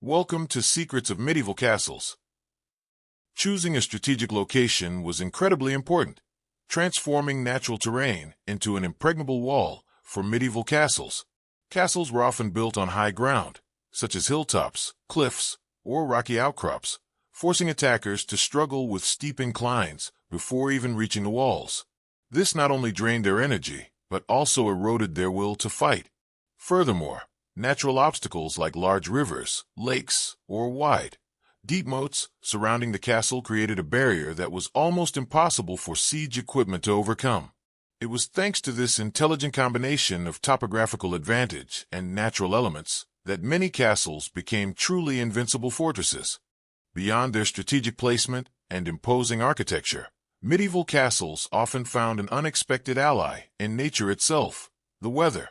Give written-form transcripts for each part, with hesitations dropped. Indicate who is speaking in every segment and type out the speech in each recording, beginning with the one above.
Speaker 1: Welcome to Secrets of Medieval Castles. Choosing a strategic location was incredibly important, transforming natural terrain into an impregnable wall for medieval castles. Castles were often built on high ground, such as hilltops, cliffs, or rocky outcrops, forcing attackers to struggle with steep inclines before even reaching the walls. This not only drained their energy, but also eroded their will to fight. Furthermore, natural obstacles like large rivers, lakes, or wide, deep moats surrounding the castle created a barrier that was almost impossible for siege equipment to overcome. It was thanks to this intelligent combination of topographical advantage and natural elements that many castles became truly invincible fortresses. Beyond their strategic placement and imposing architecture, medieval castles often found an unexpected ally in nature itself, the weather.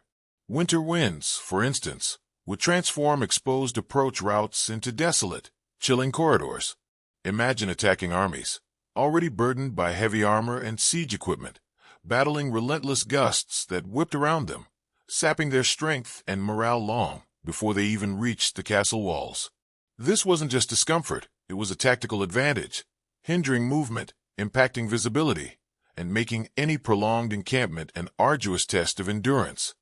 Speaker 1: Winter winds, for instance, would transform exposed approach routes into desolate, chilling corridors. Imagine attacking armies, already burdened by heavy armor and siege equipment, battling relentless gusts that whipped around them, sapping their strength and morale long before they even reached the castle walls. This wasn't just discomfort, it was a tactical advantage, hindering movement, impacting visibility, and making any prolonged encampment an arduous test of endurance.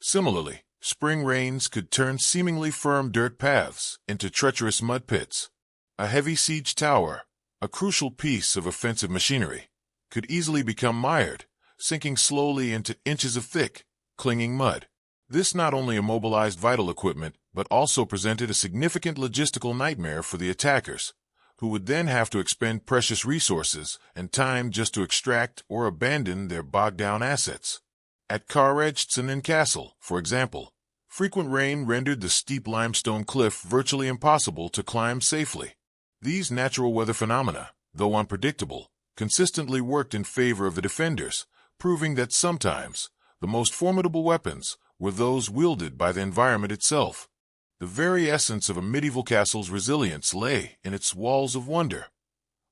Speaker 1: Similarly, spring rains could turn seemingly firm dirt paths into treacherous mud pits. A heavy siege tower, a crucial piece of offensive machinery, could easily become mired, sinking slowly into inches of thick, clinging mud. This not only immobilized vital equipment, but also presented a significant logistical nightmare for the attackers, who would then have to expend precious resources and time just to extract or abandon their bogged-down assets. At Carredgeson Castle, for example, frequent rain rendered the steep limestone cliff virtually impossible to climb safely. These natural weather phenomena, though unpredictable, consistently worked in favor of the defenders, proving that sometimes the most formidable weapons were those wielded by the environment itself. The very essence of a medieval castle's resilience lay in its walls of wonder.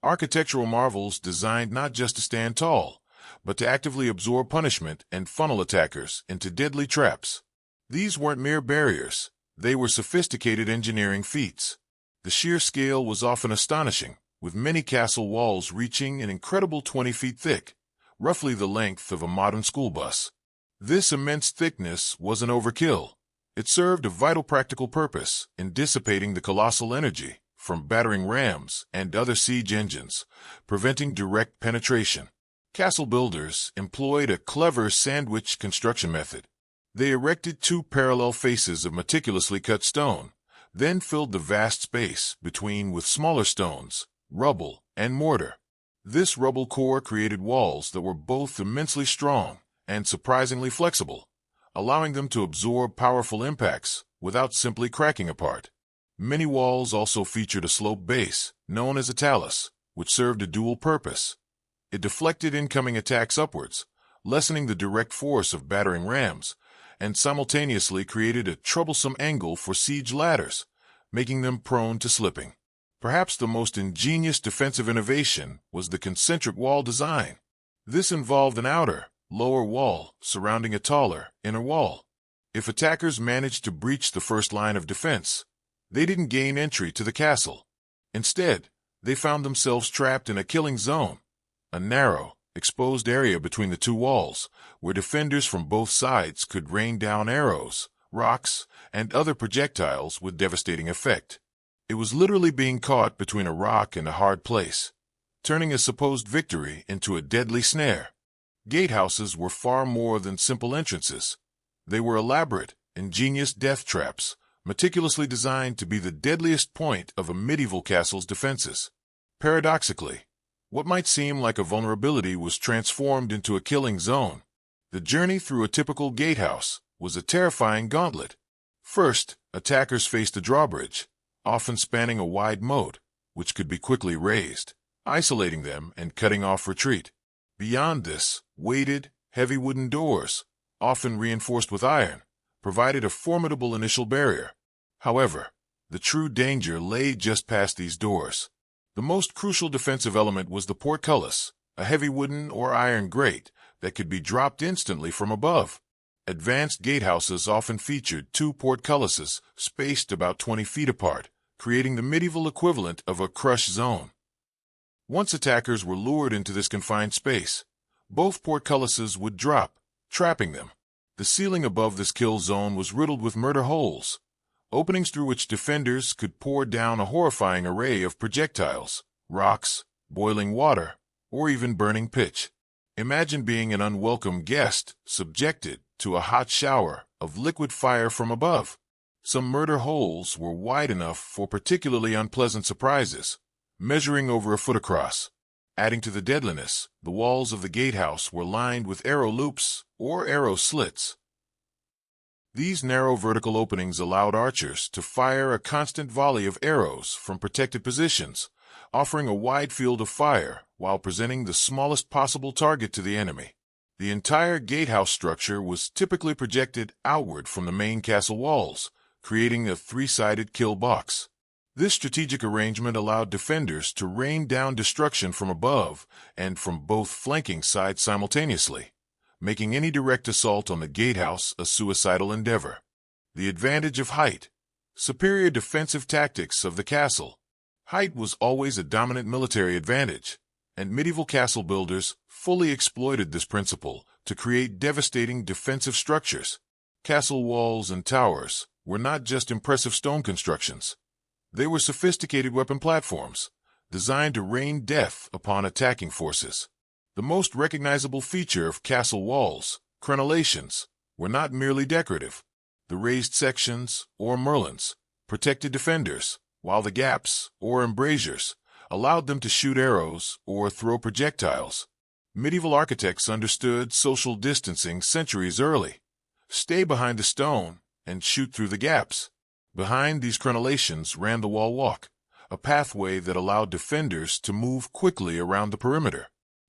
Speaker 1: Architectural marvels designed not just to stand tall, but to actively absorb punishment and funnel attackers into deadly traps. These weren't mere barriers, they were sophisticated engineering feats. The sheer scale was often astonishing, with many castle walls reaching an incredible 20 feet thick, roughly the length of a modern school bus. This immense thickness wasn't overkill. It served a vital practical purpose in dissipating the colossal energy from battering rams and other siege engines, preventing direct penetration. Castle builders employed a clever sandwich construction method. They erected two parallel faces of meticulously cut stone, then filled the vast space between with smaller stones, rubble, and mortar. This rubble core created walls that were both immensely strong and surprisingly flexible, allowing them to absorb powerful impacts without simply cracking apart. Many walls also featured a sloped base, known as a talus, which served a dual purpose. It deflected incoming attacks upwards, lessening the direct force of battering rams, and simultaneously created a troublesome angle for siege ladders, making them prone to slipping. Perhaps the most ingenious defensive innovation was the concentric wall design. This involved an outer, lower wall surrounding a taller, inner wall. If attackers managed to breach the first line of defense, they didn't gain entry to the castle. Instead, they found themselves trapped in a killing zone, a narrow, exposed area between the two walls, where defenders from both sides could rain down arrows, rocks, and other projectiles with devastating effect. It was literally being caught between a rock and a hard place, turning a supposed victory into a deadly snare. Gatehouses were far more than simple entrances. They were elaborate, ingenious death traps, meticulously designed to be the deadliest point of a medieval castle's defenses. Paradoxically, what might seem like a vulnerability was transformed into a killing zone. The journey through a typical gatehouse was a terrifying gauntlet. First, attackers faced a drawbridge, often spanning a wide moat, which could be quickly raised, isolating them and cutting off retreat. Beyond this, weighted, heavy wooden doors, often reinforced with iron, provided a formidable initial barrier. However, the true danger lay just past these doors. The most crucial defensive element was the portcullis, a heavy wooden or iron grate that could be dropped instantly from above. Advanced gatehouses often featured two portcullises spaced about 20 feet apart, creating the medieval equivalent of a crush zone. Once attackers were lured into this confined space, both portcullises would drop, trapping them. The ceiling above this kill zone was riddled with murder holes, openings through which defenders could pour down a horrifying array of projectiles, rocks, boiling water, or even burning pitch. Imagine being an unwelcome guest subjected to a hot shower of liquid fire from above. Some murder holes were wide enough for particularly unpleasant surprises, measuring over a foot across. Adding to the deadliness, the walls of the gatehouse were lined with arrow loops or arrow slits. These narrow vertical openings allowed archers to fire a constant volley of arrows from protected positions, offering a wide field of fire while presenting the smallest possible target to the enemy. The entire gatehouse structure was typically projected outward from the main castle walls, creating a three-sided kill box. This strategic arrangement allowed defenders to rain down destruction from above and from both flanking sides simultaneously, making any direct assault on the gatehouse a suicidal endeavor. The advantage of height. Superior defensive tactics of the castle. Height was always a dominant military advantage, and medieval castle builders fully exploited this principle to create devastating defensive structures. Castle walls and towers were not just impressive stone constructions. They were sophisticated weapon platforms, designed to rain death upon attacking forces. The most recognizable feature of castle walls, crenellations, were not merely decorative. The raised sections, or merlons, protected defenders, while the gaps, or embrasures, allowed them to shoot arrows or throw projectiles. Medieval architects understood social distancing centuries early. Stay behind the stone and shoot through the gaps. Behind these crenellations ran the wall walk, a pathway that allowed defenders to move quickly around the perimeter.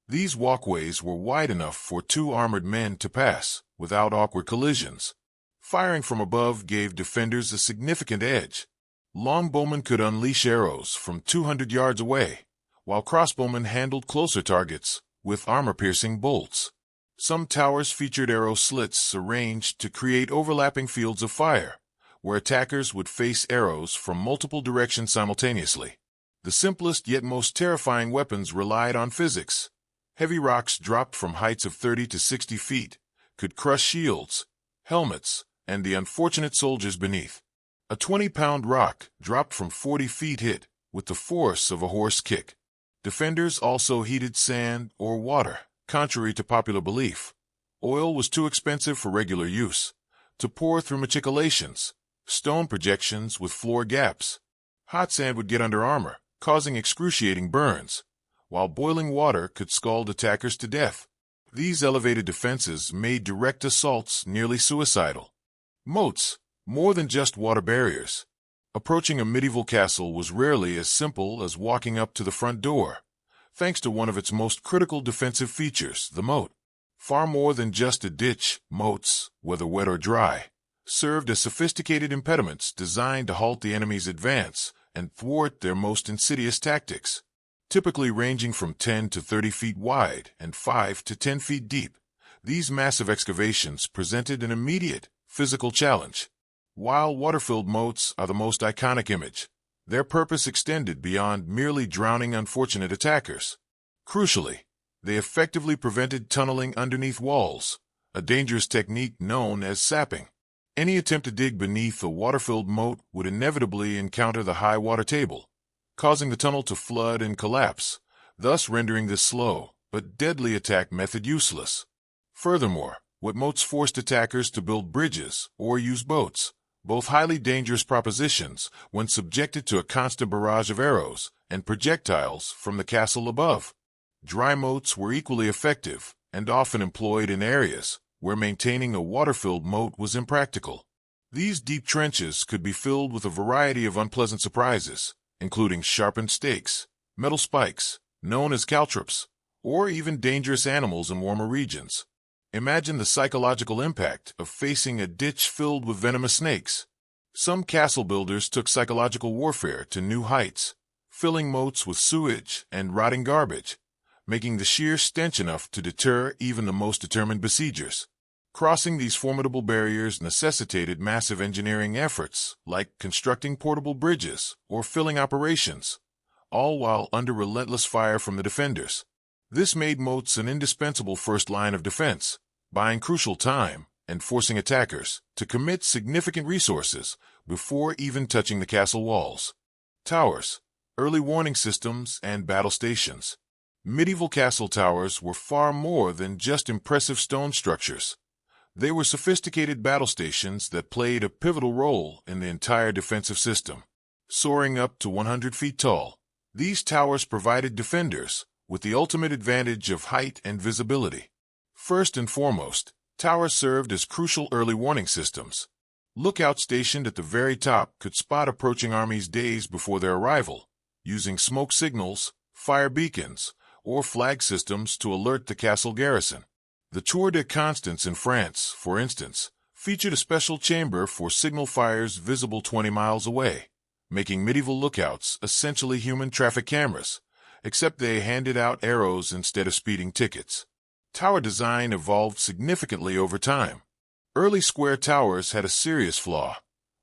Speaker 1: These walkways were wide enough for two armored men to pass without awkward collisions. Firing from above gave defenders a significant edge. Longbowmen could unleash arrows from 200 yards away, while crossbowmen handled closer targets with armor-piercing bolts. Some towers featured arrow slits arranged to create overlapping fields of fire, where attackers would face arrows from multiple directions simultaneously. The simplest yet most terrifying weapons relied on physics. Heavy rocks dropped from heights of 30 to 60 feet could crush shields, helmets, and the unfortunate soldiers beneath. A 20-pound rock dropped from 40 feet hit with the force of a horse kick. Defenders also heated sand or water, contrary to popular belief. Oil was too expensive for regular use. To pour through machicolations, stone projections with floor gaps. Hot sand would get under armor, causing excruciating burns, while boiling water could scald attackers to death. These elevated defenses made direct assaults nearly suicidal. Moats, more than just water barriers. Approaching a medieval castle was rarely as simple as walking up to the front door, thanks to one of its most critical defensive features, the moat. Far more than just a ditch, moats, whether wet or dry, served as sophisticated impediments designed to halt the enemy's advance and thwart their most insidious tactics. Typically ranging from 10 to 30 feet wide and 5 to 10 feet deep, these massive excavations presented an immediate physical challenge. While water-filled moats are the most iconic image, their purpose extended beyond merely drowning unfortunate attackers. Crucially, they effectively prevented tunneling underneath walls, a dangerous technique known as sapping. Any attempt to dig beneath a water-filled moat would inevitably encounter the high water table, causing the tunnel to flood and collapse, thus rendering this slow but deadly attack method useless. Furthermore, what moats forced attackers to build bridges or use boats, both highly dangerous propositions when subjected to a constant barrage of arrows and projectiles from the castle above. Dry moats were equally effective and often employed in areas where maintaining a water-filled moat was impractical. These deep trenches could be filled with a variety of unpleasant surprises, including sharpened stakes, metal spikes, known as caltrops, or even dangerous animals in warmer regions. Imagine the psychological impact of facing a ditch filled with venomous snakes. Some castle builders took psychological warfare to new heights, filling moats with sewage and rotting garbage, making the sheer stench enough to deter even the most determined besiegers. Crossing these formidable barriers necessitated massive engineering efforts, like constructing portable bridges or filling operations, all while under relentless fire from the defenders. This made moats an indispensable first line of defense, buying crucial time and forcing attackers to commit significant resources before even touching the castle walls. Towers, early warning systems, and battle stations. Medieval castle towers were far more than just impressive stone structures. They were sophisticated battle stations that played a pivotal role in the entire defensive system. Soaring up to 100 feet tall, these towers provided defenders with the ultimate advantage of height and visibility. First and foremost, towers served as crucial early warning systems. Lookouts stationed at the very top could spot approaching armies days before their arrival, using smoke signals, fire beacons, or flag systems to alert the castle garrison. The Tour de Constance in France, for instance, featured a special chamber for signal fires visible 20 miles away, making medieval lookouts essentially human traffic cameras, except they handed out arrows instead of speeding tickets. Tower design evolved significantly over time. Early square towers had a serious flaw: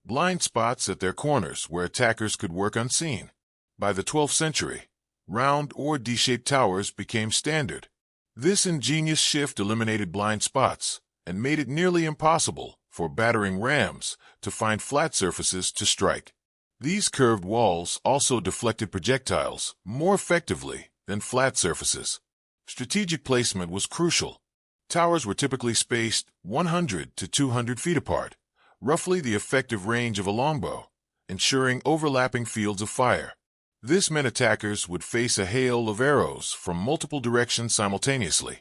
Speaker 1: blind spots at their corners where attackers could work unseen. By the 12th century, round or D-shaped towers became standard. This ingenious shift eliminated blind spots and made it nearly impossible for battering rams to find flat surfaces to strike. These curved walls also deflected projectiles more effectively than flat surfaces. Strategic placement was crucial. Towers were typically spaced 100 to 200 feet apart, roughly the effective range of a longbow, ensuring overlapping fields of fire. This meant attackers would face a hail of arrows from multiple directions simultaneously.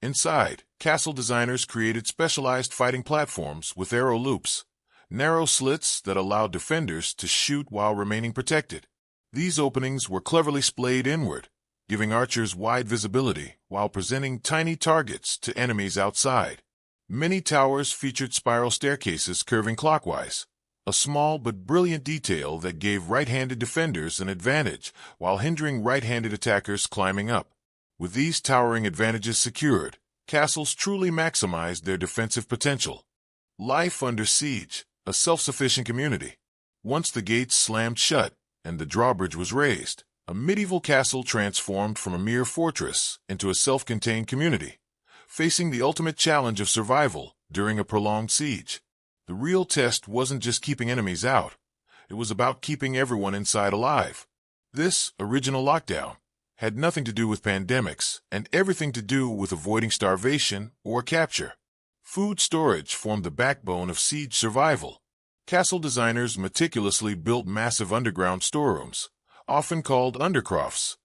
Speaker 1: Inside, castle designers created specialized fighting platforms with arrow loops, narrow slits that allowed defenders to shoot while remaining protected. These openings were cleverly splayed inward, giving archers wide visibility while presenting tiny targets to enemies outside. Many towers featured spiral staircases curving clockwise, a small but brilliant detail that gave right-handed defenders an advantage while hindering right-handed attackers climbing up. With these towering advantages secured, castles truly maximized their defensive potential. Life under siege, a self-sufficient community. Once the gates slammed shut and the drawbridge was raised, a medieval castle transformed from a mere fortress into a self-contained community, facing the ultimate challenge of survival during a prolonged siege. The real test wasn't just keeping enemies out, it was about keeping everyone inside alive. This original lockdown had nothing to do with pandemics and everything to do with avoiding starvation or capture. Food storage formed the backbone of siege survival. Castle designers meticulously built massive underground storerooms, often called undercrofts,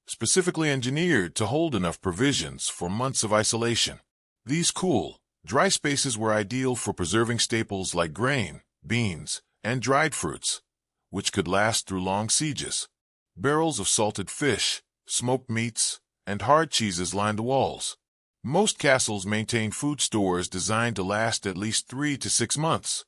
Speaker 1: specifically engineered to hold enough provisions for months of isolation. These cool, dry spaces were ideal for preserving staples like grain, beans, and dried fruits, which could last through long sieges. Barrels of salted fish, smoked meats, and hard cheeses lined the walls. Most castles maintained food stores designed to last at least 3 to 6 months,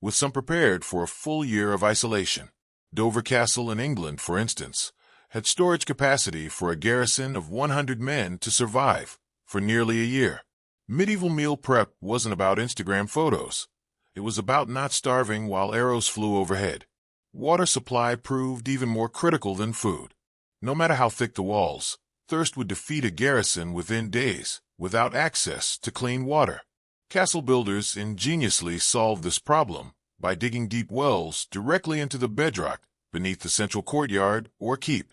Speaker 1: with some prepared for a full year of isolation. Dover Castle in England, for instance, had storage capacity for a garrison of 100 men to survive for nearly a year. Medieval meal prep wasn't about Instagram photos. It was about not starving while arrows flew overhead. Water supply proved even more critical than food. No matter how thick the walls, thirst would defeat a garrison within days without access to clean water. Castle builders ingeniously solved this problem by digging deep wells directly into the bedrock beneath the central courtyard or keep.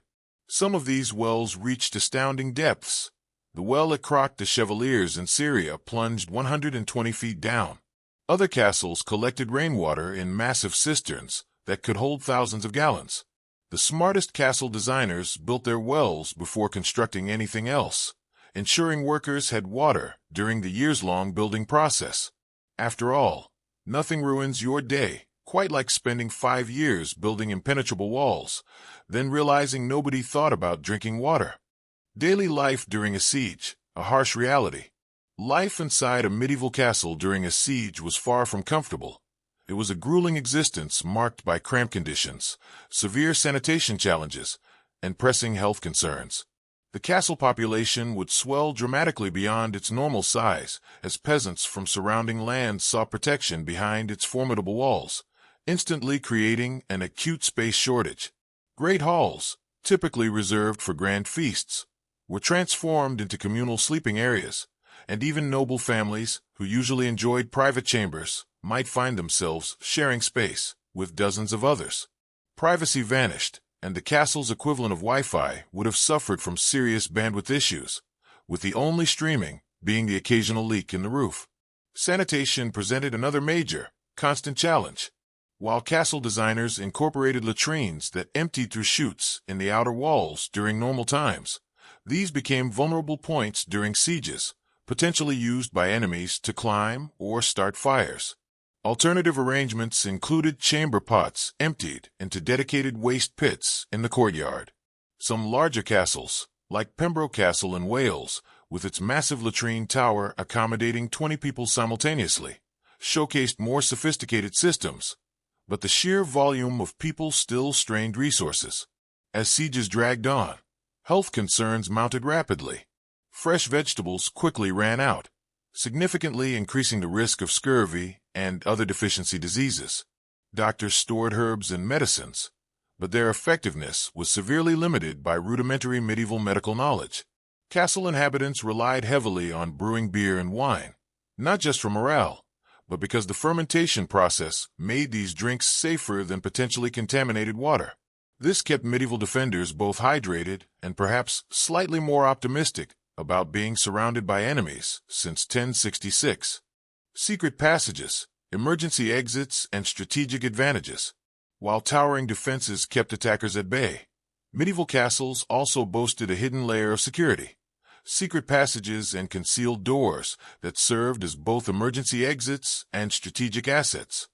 Speaker 1: Some of these wells reached astounding depths. The well at Croc de Chevaliers in Syria plunged 120 feet down. Other castles collected rainwater in massive cisterns that could hold thousands of gallons. The smartest castle designers built their wells before constructing anything else, ensuring workers had water during the years-long building process. After all, nothing ruins your day quite like spending 5 years building impenetrable walls, then realizing nobody thought about drinking water. Daily life during a siege, a harsh reality. Life inside a medieval castle during a siege was far from comfortable. It was a grueling existence marked by cramped conditions, severe sanitation challenges, and pressing health concerns. The castle population would swell dramatically beyond its normal size as peasants from surrounding lands sought protection behind its formidable walls, instantly creating an acute space shortage. Great halls, typically reserved for grand feasts, were transformed into communal sleeping areas, and even noble families, who usually enjoyed private chambers, might find themselves sharing space with dozens of others. Privacy vanished, and the castle's equivalent of Wi-Fi would have suffered from serious bandwidth issues, with the only streaming being the occasional leak in the roof. Sanitation presented another major, constant challenge. While castle designers incorporated latrines that emptied through chutes in the outer walls during normal times, these became vulnerable points during sieges, potentially used by enemies to climb or start fires. Alternative arrangements included chamber pots emptied into dedicated waste pits in the courtyard. Some larger castles, like Pembroke Castle in Wales, with its massive latrine tower accommodating 20 people simultaneously, showcased more sophisticated systems, but the sheer volume of people still strained resources. As sieges dragged on, health concerns mounted rapidly. Fresh vegetables quickly ran out, significantly increasing the risk of scurvy and other deficiency diseases. Doctors stored herbs and medicines, but their effectiveness was severely limited by rudimentary medieval medical knowledge. Castle inhabitants relied heavily on brewing beer and wine, not just for morale, but because the fermentation process made these drinks safer than potentially contaminated water. This kept medieval defenders both hydrated and perhaps slightly more optimistic about being surrounded by enemies since 1066. Secret passages, emergency exits, and strategic advantages. While towering defenses kept attackers at bay, medieval castles also boasted a hidden layer of security. Secret passages and concealed doors that served as both emergency exits and strategic assets.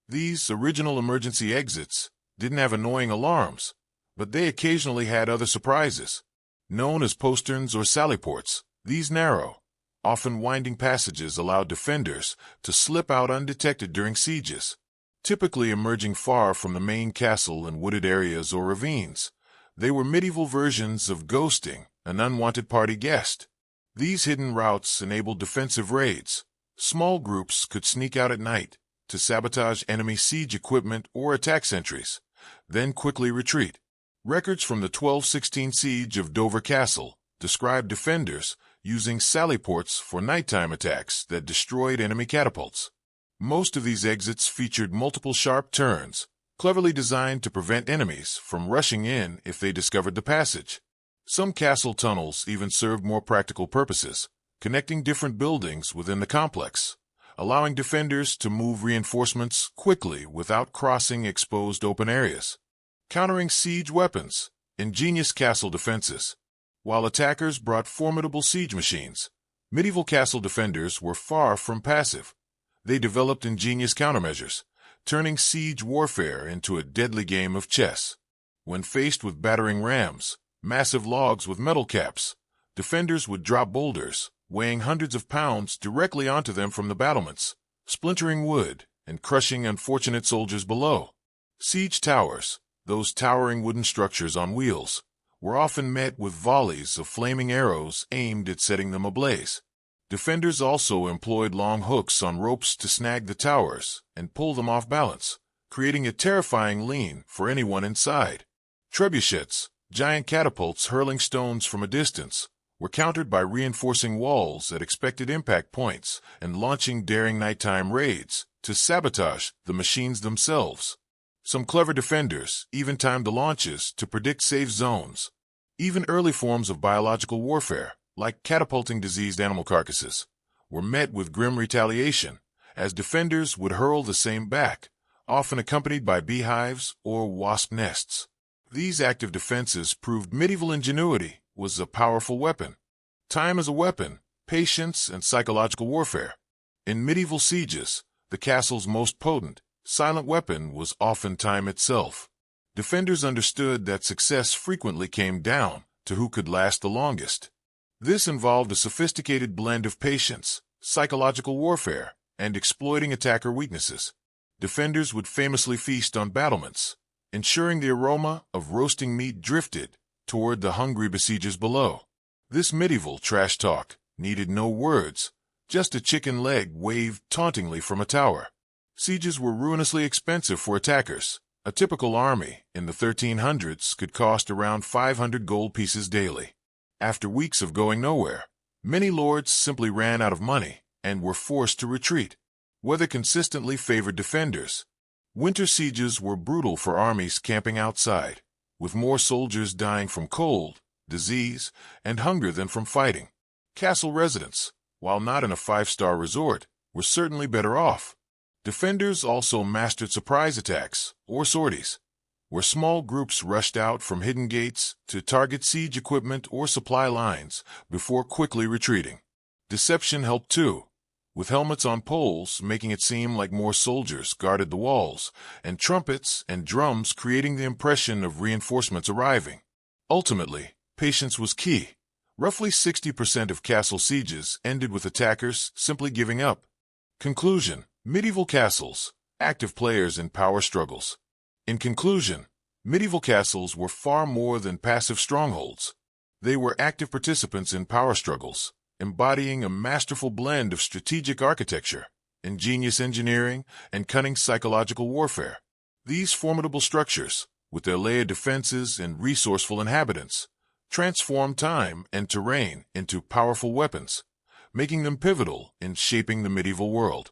Speaker 1: These original emergency exits didn't have annoying alarms, but they occasionally had other surprises. Known as posterns or sallyports, these narrow, often winding passages allowed defenders to slip out undetected during sieges, typically emerging far from the main castle in wooded areas or ravines. They were medieval versions of ghosting an unwanted party guest. These hidden routes enabled defensive raids. Small groups could sneak out at night to sabotage enemy siege equipment or attack sentries, then quickly retreat. Records from the 1216 siege of Dover Castle describe defenders using sallyports for nighttime attacks that destroyed enemy catapults. Most of these exits featured multiple sharp turns, cleverly designed to prevent enemies from rushing in if they discovered the passage. Some castle tunnels even served more practical purposes, connecting different buildings within the complex, allowing defenders to move reinforcements quickly without crossing exposed open areas. Countering siege weapons, ingenious castle defenses. While attackers brought formidable siege machines, medieval castle defenders were far from passive. They developed ingenious countermeasures, turning siege warfare into a deadly game of chess. When faced with battering rams, massive logs with metal caps, defenders would drop boulders, weighing hundreds of pounds directly onto them from the battlements, splintering wood and crushing unfortunate soldiers below. Siege towers, those towering wooden structures on wheels, were often met with volleys of flaming arrows aimed at setting them ablaze. Defenders also employed long hooks on ropes to snag the towers and pull them off balance, creating a terrifying lean for anyone inside. Trebuchets, giant catapults hurling stones from a distance, were countered by reinforcing walls at expected impact points and launching daring nighttime raids to sabotage the machines themselves. Some clever defenders even timed the launches to predict safe zones. Even early forms of biological warfare, like catapulting diseased animal carcasses, were met with grim retaliation, as defenders would hurl the same back, often accompanied by beehives or wasp nests. These active defenses proved medieval ingenuity was a powerful weapon. Time as a weapon, patience, and psychological warfare. In medieval sieges, the castle's most potent, silent weapon was often time itself. Defenders understood that success frequently came down to who could last the longest. This involved a sophisticated blend of patience, psychological warfare, and exploiting attacker weaknesses. Defenders would famously feast on battlements, ensuring the aroma of roasting meat drifted toward the hungry besiegers below. This medieval trash talk needed no words, just a chicken leg waved tauntingly from a tower. Sieges were ruinously expensive for attackers. A typical army in the 1300s could cost around 500 gold pieces daily. After weeks of going nowhere, many lords simply ran out of money and were forced to retreat. Weather consistently favored defenders. Winter sieges were brutal for armies camping outside, with more soldiers dying from cold, disease, and hunger than from fighting. Castle residents, while not in a five-star resort, were certainly better off. Defenders also mastered surprise attacks, or sorties, where small groups rushed out from hidden gates to target siege equipment or supply lines before quickly retreating. Deception helped too, with helmets on poles making it seem like more soldiers guarded the walls, and trumpets and drums creating the impression of reinforcements arriving. Ultimately, patience was key. Roughly 60% of castle sieges ended with attackers simply giving up. Conclusion: medieval castles, active players in power struggles. In conclusion, medieval castles were far more than passive strongholds. They were active participants in power struggles, embodying a masterful blend of strategic architecture, ingenious engineering, and cunning psychological warfare. These formidable structures, with their layered defenses and resourceful inhabitants, transformed time and terrain into powerful weapons, making them pivotal in shaping the medieval world.